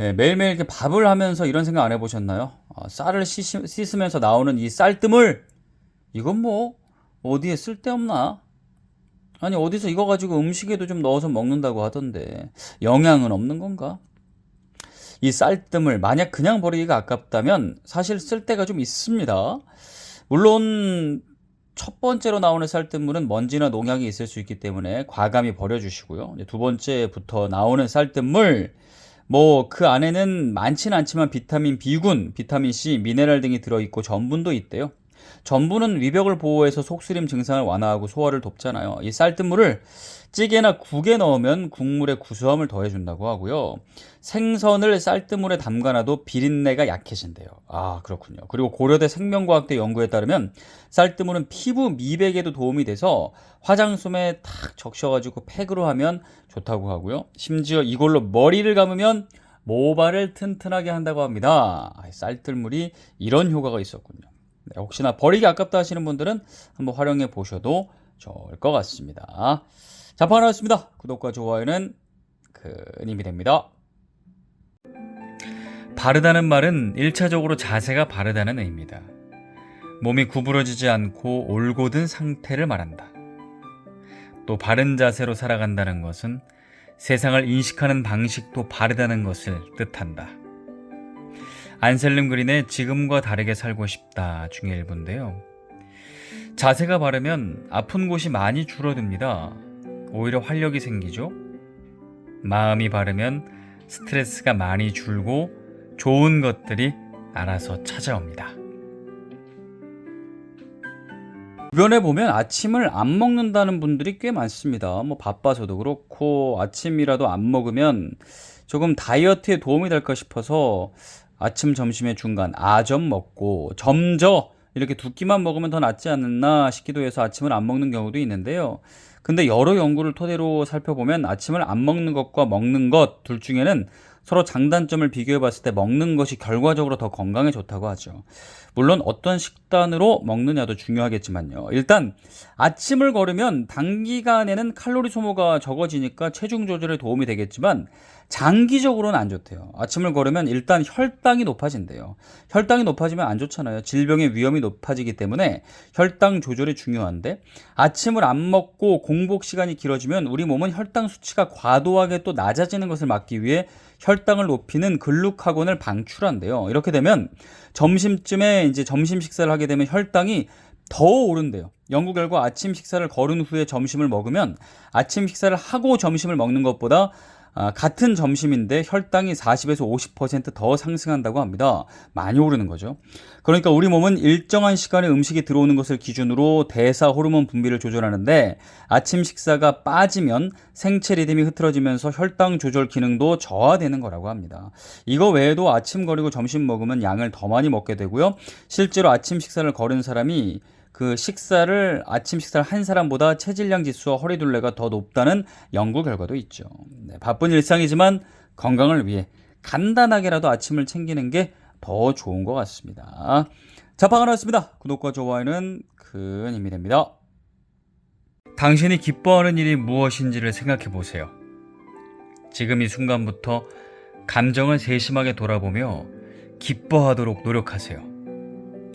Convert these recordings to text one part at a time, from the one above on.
예, 매일매일 이렇게 밥을 하면서 이런 생각 안 해보셨나요? 쌀을 씻으면서 나오는 이 쌀뜨물, 이건 뭐, 어디에 쓸데없나? 아니, 어디서 이거 가지고 음식에도 좀 넣어서 먹는다고 하던데, 영양은 없는 건가? 이 쌀뜨물, 만약 그냥 버리기가 아깝다면 사실 쓸데가 좀 있습니다. 물론, 첫 번째로 나오는 쌀뜨물은 먼지나 농약이 있을 수 있기 때문에 과감히 버려주시고요. 이제 두 번째부터 나오는 쌀뜨물, 뭐 그 안에는 많지는 않지만 비타민 B군, 비타민 C, 미네랄 등이 들어있고 전분도 있대요. 전분은 위벽을 보호해서 속쓰림 증상을 완화하고 소화를 돕잖아요. 이 쌀뜨물을 찌개나 국에 넣으면 국물의 구수함을 더해준다고 하고요. 생선을 쌀뜨물에 담가놔도 비린내가 약해진대요. 아, 그렇군요. 그리고 고려대 생명과학대 연구에 따르면 쌀뜨물은 피부 미백에도 도움이 돼서 화장솜에 탁 적셔가지고 팩으로 하면 좋다고 하고요. 심지어 이걸로 머리를 감으면 모발을 튼튼하게 한다고 합니다. 쌀뜨물이 이런 효과가 있었군요. 네, 혹시나 버리기 아깝다 하시는 분들은 한번 활용해 보셔도 좋을 것 같습니다. 자판 하였습니다. 구독과 좋아요는 큰 힘이 됩니다. 바르다는 말은 1차적으로 자세가 바르다는 의미다. 몸이 구부러지지 않고 올곧은 상태를 말한다. 또 바른 자세로 살아간다는 것은 세상을 인식하는 방식도 바르다는 것을 뜻한다. 안셀름 그린의 지금과 다르게 살고 싶다 중에 일부인데요. 자세가 바르면 아픈 곳이 많이 줄어듭니다. 오히려 활력이 생기죠. 마음이 바르면 스트레스가 많이 줄고 좋은 것들이 알아서 찾아옵니다. 주변에 보면 아침을 안 먹는다는 분들이 꽤 많습니다. 뭐 바빠서도 그렇고 아침이라도 안 먹으면 조금 다이어트에 도움이 될까 싶어서 아침, 점심의 중간 아점 먹고 점저 이렇게 두 끼만 먹으면 더 낫지 않나 싶기도 해서 아침을 안 먹는 경우도 있는데요. 근데 여러 연구를 토대로 살펴보면 아침을 안 먹는 것과 먹는 것 둘 중에는 서로 장단점을 비교해 봤을 때 먹는 것이 결과적으로 더 건강에 좋다고 하죠. 물론 어떤 식단으로 먹느냐도 중요하겠지만요. 일단 아침을 걸으면 단기간에는 칼로리 소모가 적어지니까 체중 조절에 도움이 되겠지만 장기적으로는 안 좋대요. 아침을 걸으면 일단 혈당이 높아진대요. 혈당이 높아지면 안 좋잖아요. 질병의 위험이 높아지기 때문에 혈당 조절이 중요한데 아침을 안 먹고 공복 시간이 길어지면 우리 몸은 혈당 수치가 과도하게 또 낮아지는 것을 막기 위해 혈당을 높이는 글루카곤을 방출한대요. 이렇게 되면 점심쯤에 이제 점심 식사를 하게 되면 혈당이 더 오른대요. 연구 결과 아침 식사를 거른 후에 점심을 먹으면 아침 식사를 하고 점심을 먹는 것보다 같은 점심인데 혈당이 40에서 50%더 상승한다고 합니다. 많이 오르는 거죠. 그러니까 우리 몸은 일정한 시간에 음식이 들어오는 것을 기준으로 대사 호르몬 분비를 조절하는데 아침 식사가 빠지면 생체 리듬이 흐트러지면서 혈당 조절 기능도 저하되는 거라고 합니다. 이거 외에도 아침 거리고 점심 먹으면 양을 더 많이 먹게 되고요. 실제로 아침 식사를 거른 사람이 아침 식사를 한 사람보다 체질량 지수와 허리둘레가 더 높다는 연구 결과도 있죠. 네, 바쁜 일상이지만 건강을 위해 간단하게라도 아침을 챙기는 게 더 좋은 것 같습니다. 자판을 했습니다. 구독과 좋아요는 큰 힘이 됩니다. 당신이 기뻐하는 일이 무엇인지를 생각해 보세요. 지금 이 순간부터 감정을 세심하게 돌아보며 기뻐하도록 노력하세요.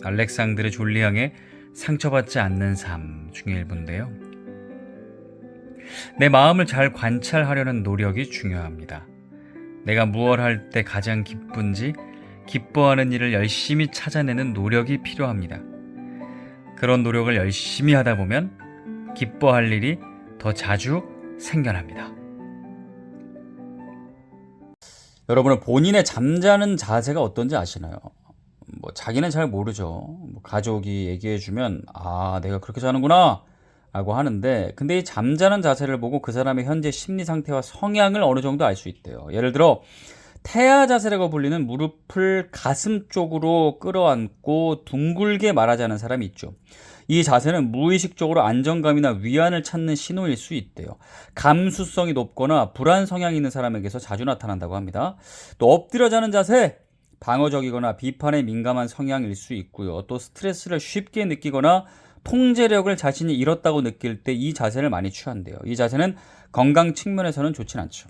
알렉상드르 졸리앙의 상처받지 않는 삶 중의 일부인데요. 내 마음을 잘 관찰하려는 노력이 중요합니다. 내가 무엇 할 때 가장 기쁜지 기뻐하는 일을 열심히 찾아내는 노력이 필요합니다. 그런 노력을 열심히 하다 보면 기뻐할 일이 더 자주 생겨납니다. 여러분은 본인의 잠자는 자세가 어떤지 아시나요? 뭐 자기는 잘 모르죠. 뭐 가족이 얘기해주면 내가 그렇게 자는구나 라고 하는데, 근데 이 잠자는 자세를 보고 그 사람의 현재 심리 상태와 성향을 어느 정도 알 수 있대요. 예를 들어 태아 자세라고 불리는 무릎을 가슴 쪽으로 끌어안고 둥글게 말하자는 사람이 있죠. 이 자세는 무의식적으로 안정감이나 위안을 찾는 신호일 수 있대요. 감수성이 높거나 불안 성향이 있는 사람에게서 자주 나타난다고 합니다. 또 엎드려 자는 자세, 방어적이거나 비판에 민감한 성향일 수 있고요. 또 스트레스를 쉽게 느끼거나 통제력을 자신이 잃었다고 느낄 때 이 자세를 많이 취한대요. 이 자세는 건강 측면에서는 좋진 않죠.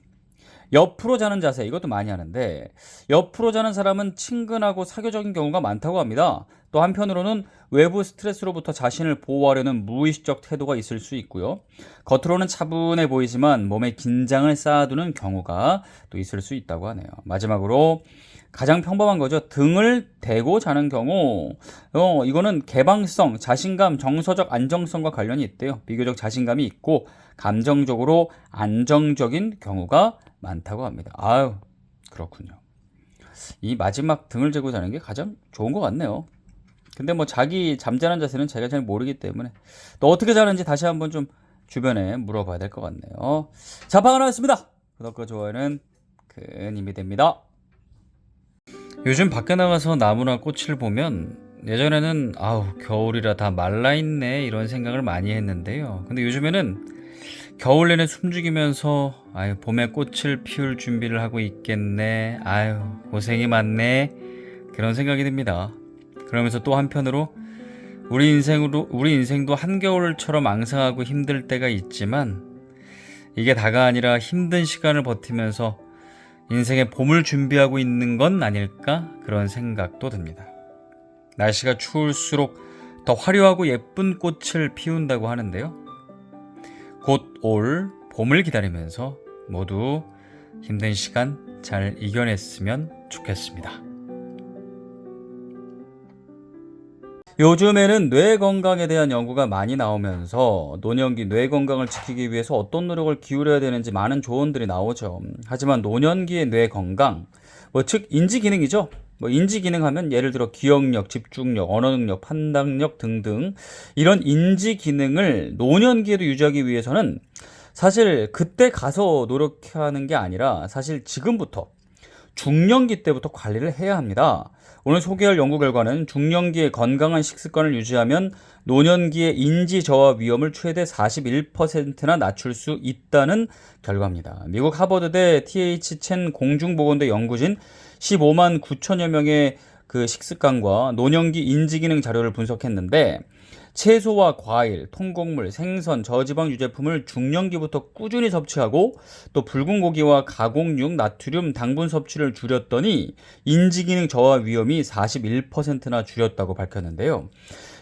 옆으로 자는 자세, 이것도 많이 하는데 옆으로 자는 사람은 친근하고 사교적인 경우가 많다고 합니다. 또 한편으로는 외부 스트레스로부터 자신을 보호하려는 무의식적 태도가 있을 수 있고요. 겉으로는 차분해 보이지만 몸에 긴장을 쌓아두는 경우가 또 있을 수 있다고 하네요. 마지막으로 가장 평범한 거죠. 등을 대고 자는 경우, 이거는 개방성, 자신감, 정서적 안정성과 관련이 있대요. 비교적 자신감이 있고 감정적으로 안정적인 경우가 많다고 합니다. 아유, 그렇군요. 이 마지막 등을 대고 자는 게 가장 좋은 것 같네요. 근데 뭐 자기 잠자는 자세는 제가 잘 모르기 때문에 또 어떻게 자는지 다시 한번 좀 주변에 물어봐야 될 것 같네요. 자, 방을 하였습니다. 구독과 좋아요는 큰 힘이 됩니다. 요즘 밖에 나가서 나무나 꽃을 보면 예전에는 아우 겨울이라 다 말라있네 이런 생각을 많이 했는데요. 근데 요즘에는 겨울 내내 숨죽이면서 아유 봄에 꽃을 피울 준비를 하고 있겠네, 아유 고생이 많네, 그런 생각이 듭니다. 그러면서 또 한편으로 우리 인생도 한겨울처럼 앙상하고 힘들 때가 있지만 이게 다가 아니라 힘든 시간을 버티면서 인생의 봄을 준비하고 있는 건 아닐까, 그런 생각도 듭니다. 날씨가 추울수록 더 화려하고 예쁜 꽃을 피운다고 하는데요. 곧 올 봄을 기다리면서 모두 힘든 시간 잘 이겨냈으면 좋겠습니다. 요즘에는 뇌 건강에 대한 연구가 많이 나오면서 노년기 뇌 건강을 지키기 위해서 어떤 노력을 기울여야 되는지 많은 조언들이 나오죠. 하지만 노년기의 뇌 건강, 즉 인지 기능이죠. 인지 기능 하면 예를 들어 기억력, 집중력, 언어 능력, 판단력 등등 이런 인지 기능을 노년기에도 유지하기 위해서는 사실 그때 가서 노력하는 게 아니라 사실 지금부터 중년기 때부터 관리를 해야 합니다. 오늘 소개할 연구 결과는 중년기에 건강한 식습관을 유지하면 노년기의 인지 저하 위험을 최대 41%나 낮출 수 있다는 결과입니다. 미국 하버드대 TH 첸 공중보건대 연구진 15만 9천여 명의 그 식습관과 노년기 인지기능 자료를 분석했는데 채소와 과일, 통곡물, 생선, 저지방 유제품을 중년기부터 꾸준히 섭취하고 또 붉은 고기와 가공육, 나트륨, 당분 섭취를 줄였더니 인지기능 저하 위험이 41%나 줄였다고 밝혔는데요.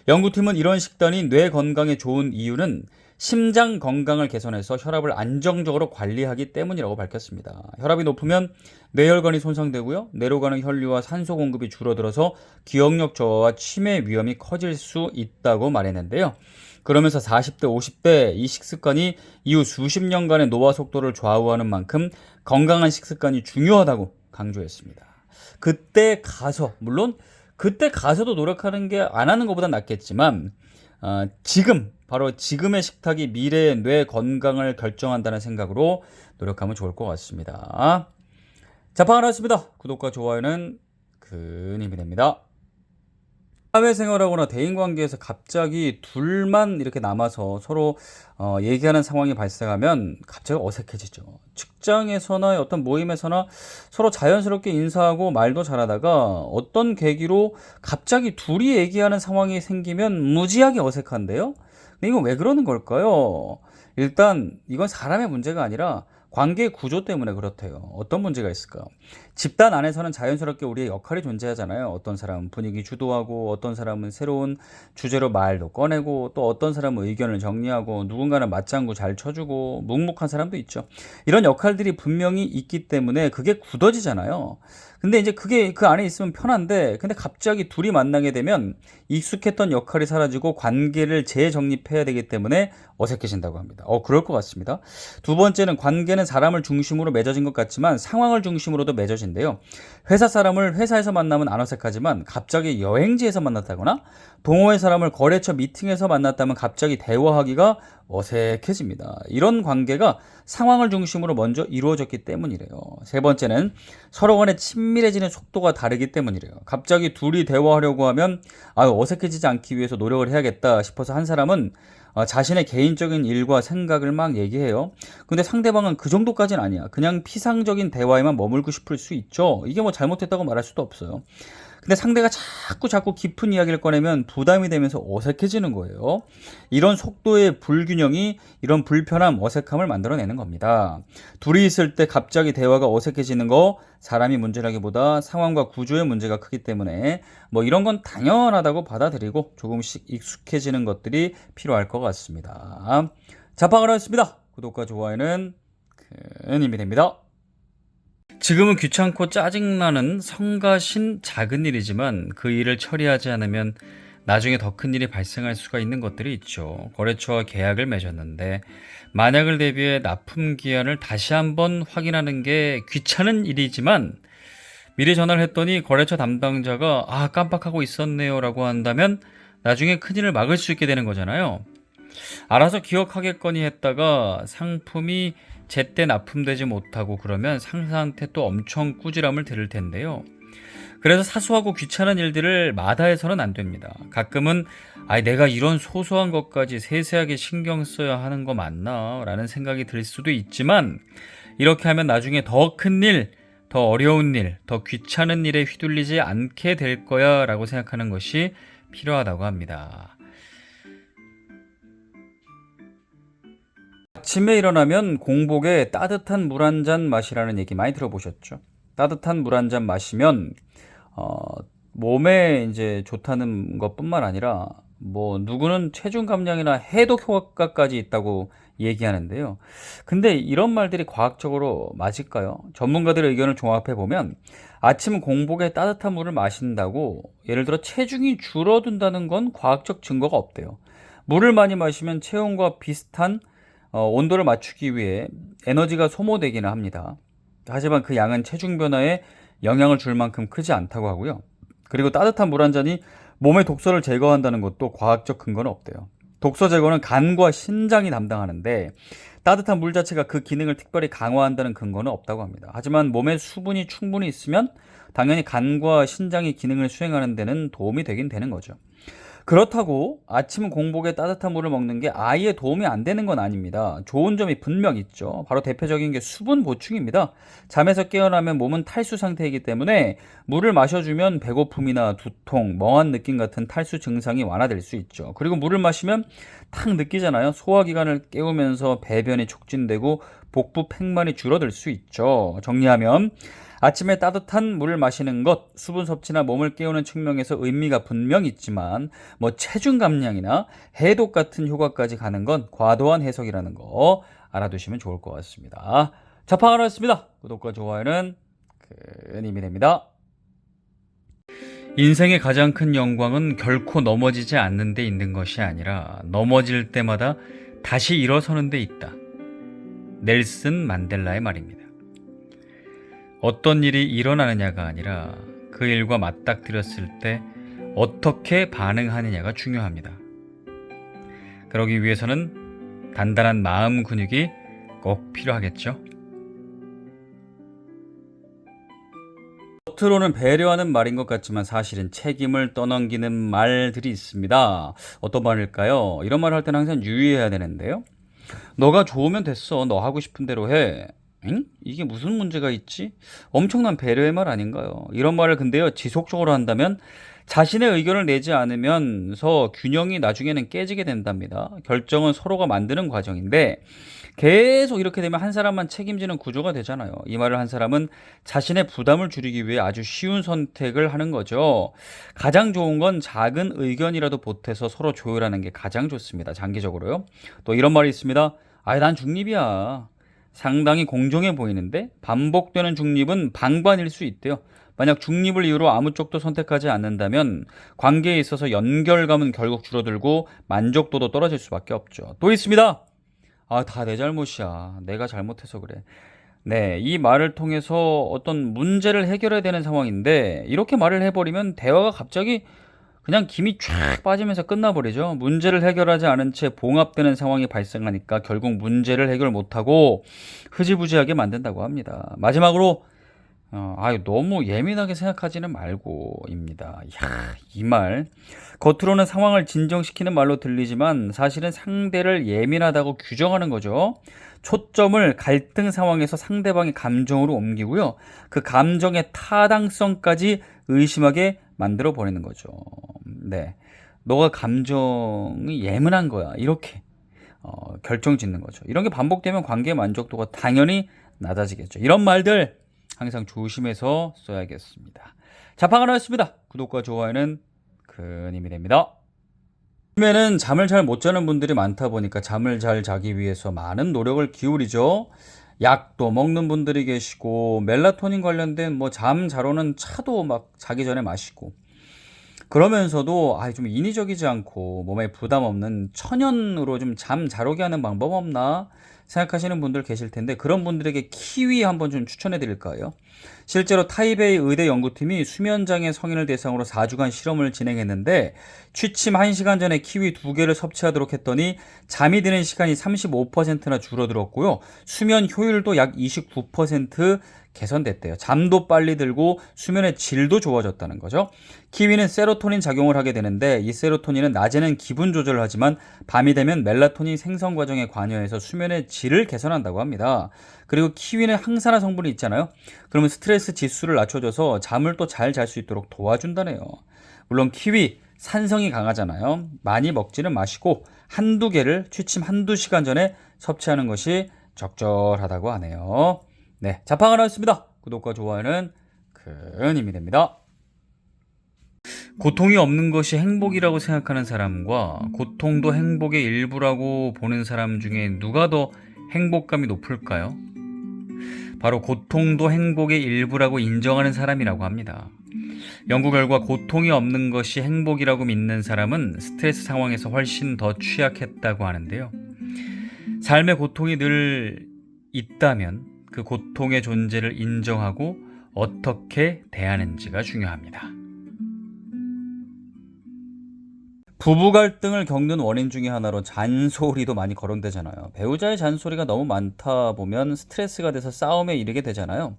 연구팀은 이런 식단이 뇌 건강에 좋은 이유는 심장 건강을 개선해서 혈압을 안정적으로 관리하기 때문이라고 밝혔습니다. 혈압이 높으면 뇌혈관이 손상되고요. 뇌로 가는 혈류와 산소 공급이 줄어들어서 기억력 저하와 치매 위험이 커질 수 있다고 말했는데요. 그러면서 40대, 50대 이 식습관이 이후 수십 년간의 노화 속도를 좌우하는 만큼 건강한 식습관이 중요하다고 강조했습니다. 그때 가서, 물론 그때 가서도 노력하는 게 안 하는 것보다 낫겠지만 지금 바로 지금의 식탁이 미래의 뇌 건강을 결정한다는 생각으로 노력하면 좋을 것 같습니다. 자, 방을 하였습니다. 구독과 좋아요는 큰 힘이 됩니다. 사회생활하거나 대인관계에서 갑자기 둘만 이렇게 남아서 서로 얘기하는 상황이 발생하면 갑자기 어색해지죠. 직장에서나 어떤 모임에서나 서로 자연스럽게 인사하고 말도 잘하다가 어떤 계기로 갑자기 둘이 얘기하는 상황이 생기면 무지하게 어색한데요. 근데 이건 왜 그러는 걸까요? 일단 이건 사람의 문제가 아니라 관계 구조 때문에 그렇대요. 어떤 문제가 있을까? 집단 안에서는 자연스럽게 우리의 역할이 존재하잖아요. 어떤 사람은 분위기 주도하고 어떤 사람은 새로운 주제로 말도 꺼내고 또 어떤 사람은 의견을 정리하고 누군가는 맞장구 잘 쳐주고 묵묵한 사람도 있죠. 이런 역할들이 분명히 있기 때문에 그게 굳어지잖아요. 근데 이제 그게 그 안에 있으면 편한데 근데 갑자기 둘이 만나게 되면 익숙했던 역할이 사라지고 관계를 재정립해야 되기 때문에 어색해진다고 합니다. 그럴 것 같습니다. 두 번째는 관계는 사람을 중심으로 맺어진 것 같지만 상황을 중심으로도 맺어진대요. 회사 사람을 회사에서 만나면 안 어색하지만 갑자기 여행지에서 만났다거나 동호회 사람을 거래처 미팅에서 만났다면 갑자기 대화하기가 어색해집니다. 이런 관계가 상황을 중심으로 먼저 이루어졌기 때문이래요. 세 번째는 서로 간에 친밀해지는 속도가 다르기 때문이래요. 갑자기 둘이 대화하려고 하면 어색해지지 않기 위해서 노력을 해야겠다 싶어서 한 사람은 자신의 개인적인 일과 생각을 막 얘기해요. 근데 상대방은 그 정도까지는 아니야. 그냥 피상적인 대화에만 머물고 싶을 수 있죠. 이게 뭐 잘못했다고 말할 수도 없어요. 근데 상대가 자꾸 깊은 이야기를 꺼내면 부담이 되면서 어색해지는 거예요. 이런 속도의 불균형이 이런 불편함, 어색함을 만들어내는 겁니다. 둘이 있을 때 갑자기 대화가 어색해지는 거 사람이 문제라기보다 상황과 구조의 문제가 크기 때문에 뭐 이런 건 당연하다고 받아들이고 조금씩 익숙해지는 것들이 필요할 것 같습니다. 자판을 하였습니다. 구독과 좋아요는 큰 힘이 됩니다. 지금은 귀찮고 짜증나는 성가신 작은 일이지만 그 일을 처리하지 않으면 나중에 더 큰 일이 발생할 수가 있는 것들이 있죠. 거래처와 계약을 맺었는데 만약을 대비해 납품 기한을 다시 한번 확인하는 게 귀찮은 일이지만 미리 전화를 했더니 거래처 담당자가 깜빡하고 있었네요 라고 한다면 나중에 큰일을 막을 수 있게 되는 거잖아요. 알아서 기억하겠거니 했다가 상품이 제때 납품되지 못하고 그러면 상사한테 또 엄청 꾸지람을 들을 텐데요. 그래서 사소하고 귀찮은 일들을 마다해서는 안 됩니다. 가끔은 내가 이런 소소한 것까지 세세하게 신경 써야 하는 거 맞나? 라는 생각이 들 수도 있지만 이렇게 하면 나중에 더 큰 일, 더 어려운 일, 더 귀찮은 일에 휘둘리지 않게 될 거야 라고 생각하는 것이 필요하다고 합니다. 아침에 일어나면 공복에 따뜻한 물 한 잔 마시라는 얘기 많이 들어보셨죠? 따뜻한 물 한 잔 마시면 몸에 이제 좋다는 것뿐만 아니라 뭐 누구는 체중 감량이나 해독 효과까지 있다고 얘기하는데요. 근데 이런 말들이 과학적으로 맞을까요? 전문가들의 의견을 종합해 보면 아침 공복에 따뜻한 물을 마신다고 예를 들어 체중이 줄어든다는 건 과학적 증거가 없대요. 물을 많이 마시면 체온과 비슷한 온도를 맞추기 위해 에너지가 소모되기는 합니다. 하지만 그 양은 체중 변화에 영향을 줄 만큼 크지 않다고 하고요. 그리고 따뜻한 물 한 잔이 몸의 독소를 제거한다는 것도 과학적 근거는 없대요. 독소 제거는 간과 신장이 담당하는데 따뜻한 물 자체가 그 기능을 특별히 강화한다는 근거는 없다고 합니다. 하지만 몸에 수분이 충분히 있으면 당연히 간과 신장이 기능을 수행하는 데는 도움이 되긴 되는 거죠. 그렇다고 아침 공복에 따뜻한 물을 먹는 게 아예 도움이 안 되는 건 아닙니다. 좋은 점이 분명 있죠. 바로 대표적인 게 수분 보충입니다. 잠에서 깨어나면 몸은 탈수 상태이기 때문에 물을 마셔주면 배고픔이나 두통, 멍한 느낌 같은 탈수 증상이 완화될 수 있죠. 그리고 물을 마시면 탁 느끼잖아요. 소화기관을 깨우면서 배변이 촉진되고 복부 팽만이 줄어들 수 있죠. 정리하면 아침에 따뜻한 물을 마시는 것, 수분 섭취나 몸을 깨우는 측면에서 의미가 분명 있지만 뭐 체중 감량이나 해독 같은 효과까지 가는 건 과도한 해석이라는 거 알아두시면 좋을 것 같습니다. 자판하였습니다. 구독과 좋아요는 큰 힘이 됩니다. 인생의 가장 큰 영광은 결코 넘어지지 않는 데 있는 것이 아니라 넘어질 때마다 다시 일어서는 데 있다. 넬슨 만델라의 말입니다. 어떤 일이 일어나느냐가 아니라 그 일과 맞닥뜨렸을 때 어떻게 반응하느냐가 중요합니다. 그러기 위해서는 단단한 마음 근육이 꼭 필요하겠죠. 겉으로는 배려하는 말인 것 같지만 사실은 책임을 떠넘기는 말들이 있습니다. 어떤 말일까요? 이런 말을 할 때는 항상 유의해야 되는데요. 너가 좋으면 됐어. 너 하고 싶은 대로 해. 응? 이게 무슨 문제가 있지? 엄청난 배려의 말 아닌가요? 이런 말을 근데요, 지속적으로 한다면 자신의 의견을 내지 않으면서 균형이 나중에는 깨지게 된답니다. 결정은 서로가 만드는 과정인데 계속 이렇게 되면 한 사람만 책임지는 구조가 되잖아요. 이 말을 한 사람은 자신의 부담을 줄이기 위해 아주 쉬운 선택을 하는 거죠. 가장 좋은 건 작은 의견이라도 보태서 서로 조율하는 게 가장 좋습니다. 장기적으로요. 또 이런 말이 있습니다. 난 중립이야. 상당히 공정해 보이는데 반복되는 중립은 방관일 수 있대요. 만약 중립을 이유로 아무 쪽도 선택하지 않는다면 관계에 있어서 연결감은 결국 줄어들고 만족도도 떨어질 수밖에 없죠. 또 있습니다. 다 내 잘못이야. 내가 잘못해서 그래. 네, 이 말을 통해서 어떤 문제를 해결해야 되는 상황인데 이렇게 말을 해버리면 대화가 갑자기 그냥 김이 쫙 빠지면서 끝나버리죠. 문제를 해결하지 않은 채 봉합되는 상황이 발생하니까 결국 문제를 해결 못하고 흐지부지하게 만든다고 합니다. 마지막으로 너무 예민하게 생각하지는 말고입니다. 이 말. 겉으로는 상황을 진정시키는 말로 들리지만 사실은 상대를 예민하다고 규정하는 거죠. 초점을 갈등 상황에서 상대방의 감정으로 옮기고요. 그 감정의 타당성까지 의심하게 만들어 버리는 거죠. 네. 너가 감정이 예민한 거야. 이렇게 결정 짓는 거죠. 이런 게 반복되면 관계의 만족도가 당연히 낮아지겠죠. 이런 말들 항상 조심해서 써야겠습니다. 자판하였습니다. 구독과 좋아요는 큰 힘이 됩니다. 요즘에는 잠을 잘 못 자는 분들이 많다 보니까 잠을 잘 자기 위해서 많은 노력을 기울이죠. 약도 먹는 분들이 계시고 멜라토닌 관련된 뭐 잠 잘 오는 차도 막 자기 전에 마시고 그러면서도 좀 인위적이지 않고 몸에 부담 없는 천연으로 좀 잠 잘 오게 하는 방법 없나 생각하시는 분들 계실 텐데 그런 분들에게 키위 한번 좀 추천해 드릴까요? 실제로 타이베이 의대 연구팀이 수면장애 성인을 대상으로 4주간 실험을 진행했는데 취침 1시간 전에 키위 2개를 섭취하도록 했더니 잠이 드는 시간이 35%나 줄어들었고요. 수면 효율도 약 29% 개선됐대요. 잠도 빨리 들고 수면의 질도 좋아졌다는 거죠. 키위는 세로토닌 작용을 하게 되는데 이 세로토닌은 낮에는 기분 조절을 하지만 밤이 되면 멜라토닌 생성 과정에 관여해서 수면의 질을 개선한다고 합니다. 그리고 키위는 항산화 성분이 있잖아요. 그러면 스트레스 지수를 낮춰줘서 잠을 또 잘 잘 수 있도록 도와준다네요. 물론 키위 산성이 강하잖아요. 많이 먹지는 마시고 한두 개를 취침 한두 시간 전에 섭취하는 것이 적절하다고 하네요. 네, 자판을 하였습니다. 구독과 좋아요는 큰 힘이 됩니다. 고통이 없는 것이 행복이라고 생각하는 사람과 고통도 행복의 일부라고 보는 사람 중에 누가 더 행복감이 높을까요? 바로 고통도 행복의 일부라고 인정하는 사람이라고 합니다. 연구 결과 고통이 없는 것이 행복이라고 믿는 사람은 스트레스 상황에서 훨씬 더 취약했다고 하는데요. 삶의 고통이 늘 있다면 그 고통의 존재를 인정하고 어떻게 대하는지가 중요합니다. 부부 갈등을 겪는 원인 중에 하나로 잔소리도 많이 거론되잖아요. 배우자의 잔소리가 너무 많다 보면 스트레스가 돼서 싸움에 이르게 되잖아요.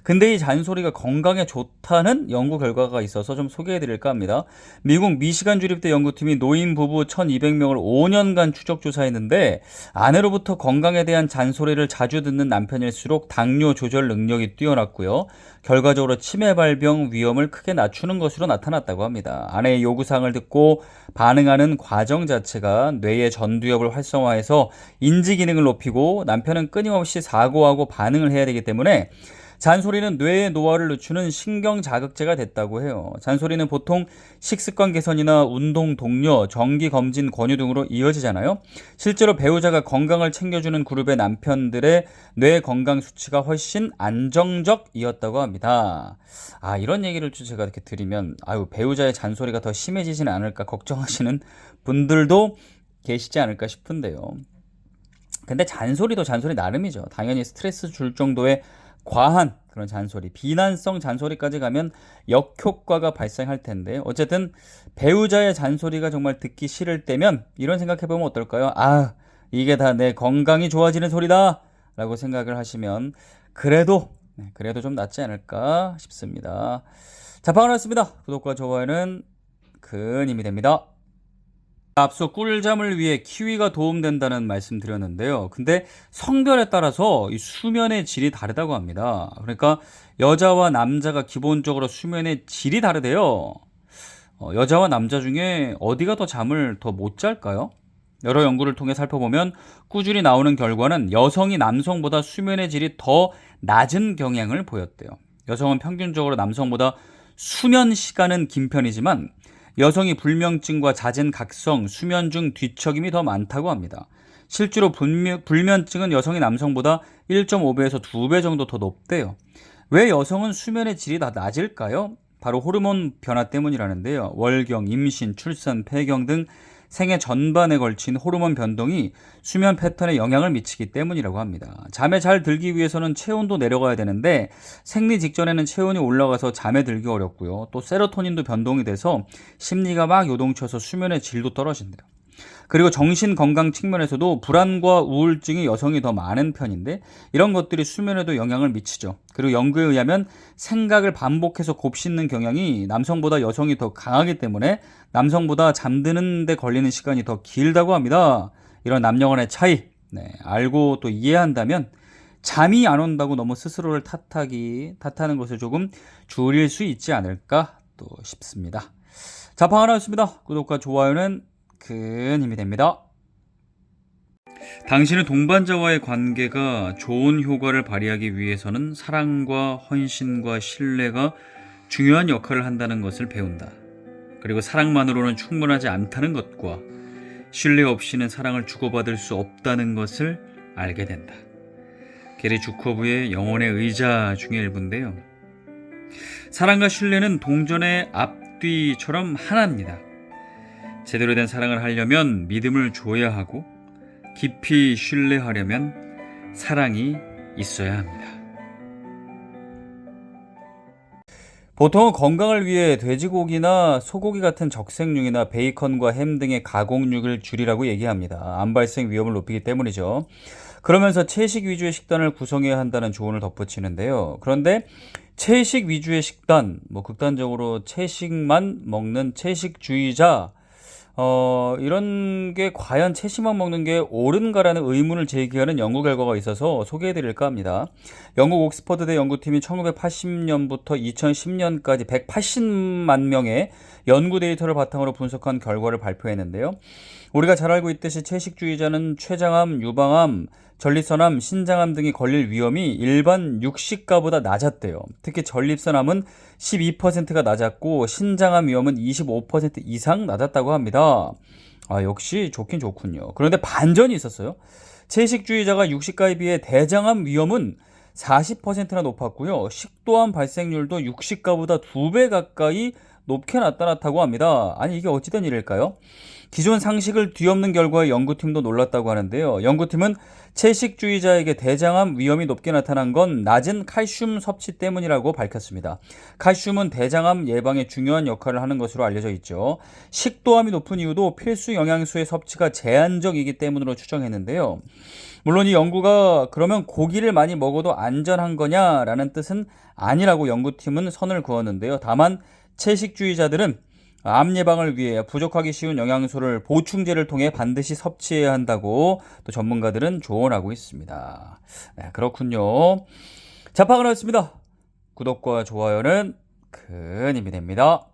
근데 이 잔소리가 건강에 좋다는 연구 결과가 있어서 좀 소개해 드릴까 합니다. 미국 미시간 주립대 연구팀이 노인 부부 1200명을 5년간 추적 조사했는데 아내로부터 건강에 대한 잔소리를 자주 듣는 남편일수록 당뇨 조절 능력이 뛰어났고요. 결과적으로 치매 발병 위험을 크게 낮추는 것으로 나타났다고 합니다. 아내의 요구사항을 듣고 반응하는 과정 자체가 뇌의 전두엽을 활성화해서 인지 기능을 높이고 남편은 끊임없이 사고하고 반응을 해야 되기 때문에 잔소리는 뇌의 노화를 늦추는 신경 자극제가 됐다고 해요. 잔소리는 보통 식습관 개선이나 운동 독려, 정기 검진 권유 등으로 이어지잖아요. 실제로 배우자가 건강을 챙겨주는 그룹의 남편들의 뇌 건강 수치가 훨씬 안정적이었다고 합니다. 이런 얘기를 제가 이렇게 드리면 배우자의 잔소리가 더 심해지지는 않을까 걱정하시는 분들도 계시지 않을까 싶은데요. 근데 잔소리도 잔소리 나름이죠. 당연히 스트레스 줄 정도의 과한 그런 잔소리, 비난성 잔소리까지 가면 역효과가 발생할 텐데 어쨌든 배우자의 잔소리가 정말 듣기 싫을 때면 이런 생각해보면 어떨까요? 이게 다 내 건강이 좋아지는 소리다 라고 생각을 하시면 그래도 좀 낫지 않을까 싶습니다. 자판을 했습니다. 구독과 좋아요는 큰 힘이 됩니다. 앞서 꿀잠을 위해 키위가 도움된다는 말씀 드렸는데요. 근데 성별에 따라서 이 수면의 질이 다르다고 합니다. 그러니까 여자와 남자가 기본적으로 수면의 질이 다르대요. 여자와 남자 중에 어디가 더 잠을 더 못 잘까요? 여러 연구를 통해 살펴보면 꾸준히 나오는 결과는 여성이 남성보다 수면의 질이 더 낮은 경향을 보였대요. 여성은 평균적으로 남성보다 수면 시간은 긴 편이지만 여성이 불면증과 잦은 각성, 수면 중 뒤척임이 더 많다고 합니다. 실제로 불면증은 여성이 남성보다 1.5배에서 2배 정도 더 높대요. 왜 여성은 수면의 질이 다 낮을까요? 바로 호르몬 변화 때문이라는데요. 월경, 임신, 출산, 폐경 등 생애 전반에 걸친 호르몬 변동이 수면 패턴에 영향을 미치기 때문이라고 합니다. 잠에 잘 들기 위해서는 체온도 내려가야 되는데 생리 직전에는 체온이 올라가서 잠에 들기 어렵고요. 또 세로토닌도 변동이 돼서 심리가 막 요동쳐서 수면의 질도 떨어진대요. 그리고 정신 건강 측면에서도 불안과 우울증이 여성이 더 많은 편인데 이런 것들이 수면에도 영향을 미치죠. 그리고 연구에 의하면 생각을 반복해서 곱씹는 경향이 남성보다 여성이 더 강하기 때문에 남성보다 잠드는 데 걸리는 시간이 더 길다고 합니다. 이런 남녀 간의 차이 알고 또 이해한다면 잠이 안 온다고 너무 스스로를 탓하는 것을 조금 줄일 수 있지 않을까 또 싶습니다. 자방 하나였습니다. 구독과 좋아요는 큰 힘이 됩니다. 당신의 동반자와의 관계가 좋은 효과를 발휘하기 위해서는 사랑과 헌신과 신뢰가 중요한 역할을 한다는 것을 배운다. 그리고 사랑만으로는 충분하지 않다는 것과 신뢰 없이는 사랑을 주고받을 수 없다는 것을 알게 된다. 게리 주커브의 영혼의 의자 중의 일부인데요. 사랑과 신뢰는 동전의 앞뒤처럼 하나입니다. 제대로 된 사랑을 하려면 믿음을 줘야 하고 깊이 신뢰하려면 사랑이 있어야 합니다. 보통은 건강을 위해 돼지고기나 소고기 같은 적색육이나 베이컨과 햄 등의 가공육을 줄이라고 얘기합니다. 암 발생 위험을 높이기 때문이죠. 그러면서 채식 위주의 식단을 구성해야 한다는 조언을 덧붙이는데요. 그런데 채식 위주의 식단, 극단적으로 채식만 먹는 채식주의자, 이런 게 과연 채식만 먹는 게 옳은가라는 의문을 제기하는 연구 결과가 있어서 소개해드릴까 합니다. 영국 옥스퍼드대 연구팀이 1980년부터 2010년까지 180만 명의 연구 데이터를 바탕으로 분석한 결과를 발표했는데요. 우리가 잘 알고 있듯이 채식주의자는 췌장암, 유방암, 전립선암, 신장암 등이 걸릴 위험이 일반 육식가보다 낮았대요. 특히 전립선암은 12%가 낮았고 신장암 위험은 25% 이상 낮았다고 합니다. 역시 좋긴 좋군요. 그런데 반전이 있었어요. 채식주의자가 육식가에 비해 대장암 위험은 40%나 높았고요. 식도암 발생률도 육식가보다 2배 가까이 높게 나타났다고 합니다. 아니 이게 어찌된 일일까요? 기존 상식을 뒤엎는 결과에 연구팀도 놀랐다고 하는데요. 연구팀은 채식주의자에게 대장암 위험이 높게 나타난 건 낮은 칼슘 섭취 때문이라고 밝혔습니다. 칼슘은 대장암 예방에 중요한 역할을 하는 것으로 알려져 있죠. 식도암이 높은 이유도 필수 영양소의 섭취가 제한적이기 때문으로 추정했는데요. 물론 이 연구가 그러면 고기를 많이 먹어도 안전한 거냐라는 뜻은 아니라고 연구팀은 선을 그었는데요. 다만 채식주의자들은 암 예방을 위해 부족하기 쉬운 영양소를 보충제를 통해 반드시 섭취해야 한다고 또 전문가들은 조언하고 있습니다. 그렇군요. 자파가 나왔습니다. 구독과 좋아요는 큰 힘이 됩니다.